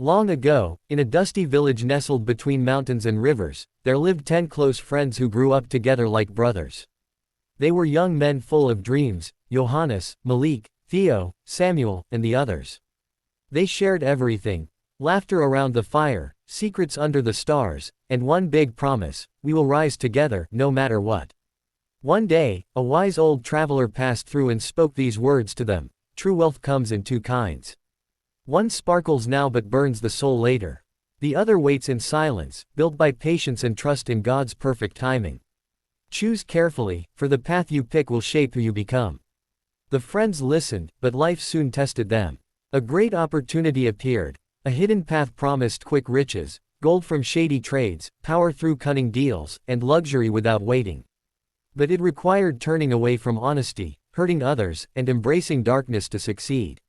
Long ago, in a dusty village nestled between mountains and rivers, there lived 10 close friends who grew up together like brothers. They were young men full of dreams: Johannes, Malik, Theo, Samuel, and the others. They shared everything: laughter around the fire, secrets under the stars, and one big promise: we will rise together, no matter what. One day, a wise old traveler passed through and spoke these words to them: true wealth comes in 2 kinds. One sparkles now but burns the soul later. The other waits in silence, built by patience and trust in God's perfect timing. Choose carefully, for the path you pick will shape who you become. The friends listened, but life soon tested them. A great opportunity appeared. A hidden path promised quick riches, gold from shady trades, power through cunning deals, and luxury without waiting. But it required turning away from honesty, hurting others, and embracing darkness to succeed.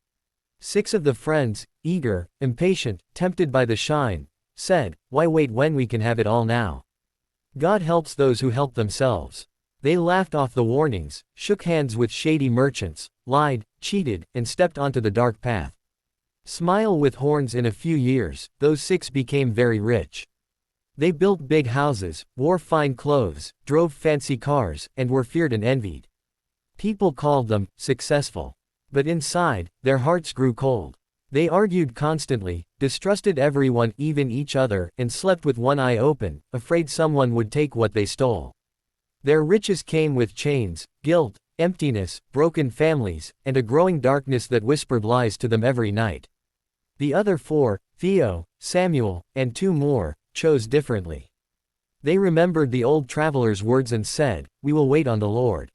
6 of the friends, eager, impatient, tempted by the shine, said, "Why wait when we can have it all now?" God helps those who help themselves. They laughed off the warnings, shook hands with shady merchants, lied, cheated, and stepped onto the dark path. Smile with horns. In a few years, those 6 became very rich. They built big houses, wore fine clothes, drove fancy cars, and were feared and envied. People called them successful. But inside, their hearts grew cold. They argued constantly, distrusted everyone, even each other, and slept with one eye open, afraid someone would take what they stole. Their riches came with chains, guilt, emptiness, broken families, and a growing darkness that whispered lies to them every night. The other 4, Theo, Samuel, and 2 more, chose differently. They remembered the old traveler's words and said, "We will wait on the Lord.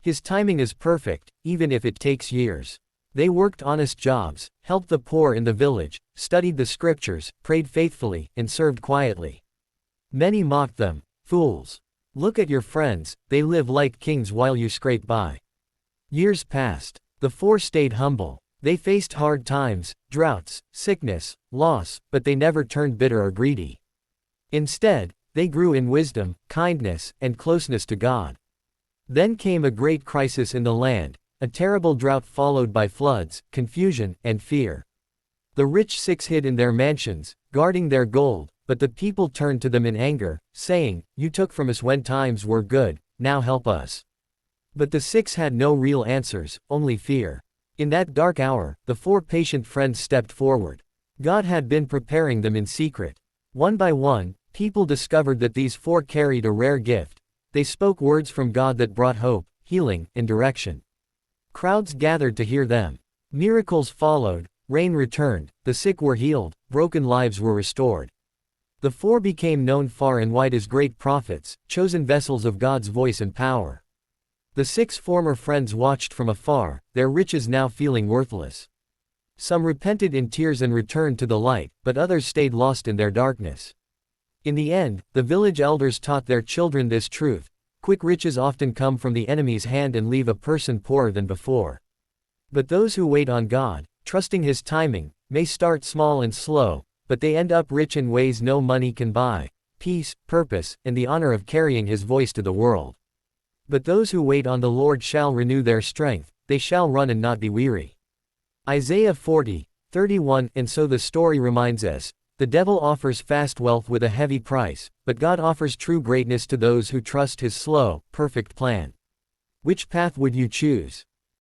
His timing is perfect, even if it takes years." They worked honest jobs, helped the poor in the village, studied the scriptures, prayed faithfully, and served quietly. Many mocked them. Fools! Look at your friends, they live like kings while you scrape by. Years passed. The 4 stayed humble. They faced hard times, droughts, sickness, loss, but they never turned bitter or greedy. Instead, they grew in wisdom, kindness, and closeness to God. Then came a great crisis in the land, a terrible drought followed by floods, confusion, and fear. The rich 6 hid in their mansions, guarding their gold, but the people turned to them in anger, saying, "You took from us when times were good, now help us." But the 6 had no real answers, only fear. In that dark hour, the 4 patient friends stepped forward. God had been preparing them in secret. One by one, people discovered that these 4 carried a rare gift. They spoke words from God that brought hope, healing, and direction. Crowds gathered to hear them. Miracles followed, rain returned, the sick were healed, broken lives were restored. The 4 became known far and wide as great prophets, chosen vessels of God's voice and power. The 6 former friends watched from afar, their riches now feeling worthless. Some repented in tears and returned to the light, but others stayed lost in their darkness. In the end, the village elders taught their children this truth: quick riches often come from the enemy's hand and leave a person poorer than before. But those who wait on God, trusting His timing, may start small and slow, but they end up rich in ways no money can buy: peace, purpose, and the honor of carrying His voice to the world. But those who wait on the Lord shall renew their strength, they shall run and not be weary. Isaiah 40:31. And so the story reminds us, the devil offers fast wealth with a heavy price, but God offers true greatness to those who trust His slow, perfect plan. Which path would you choose?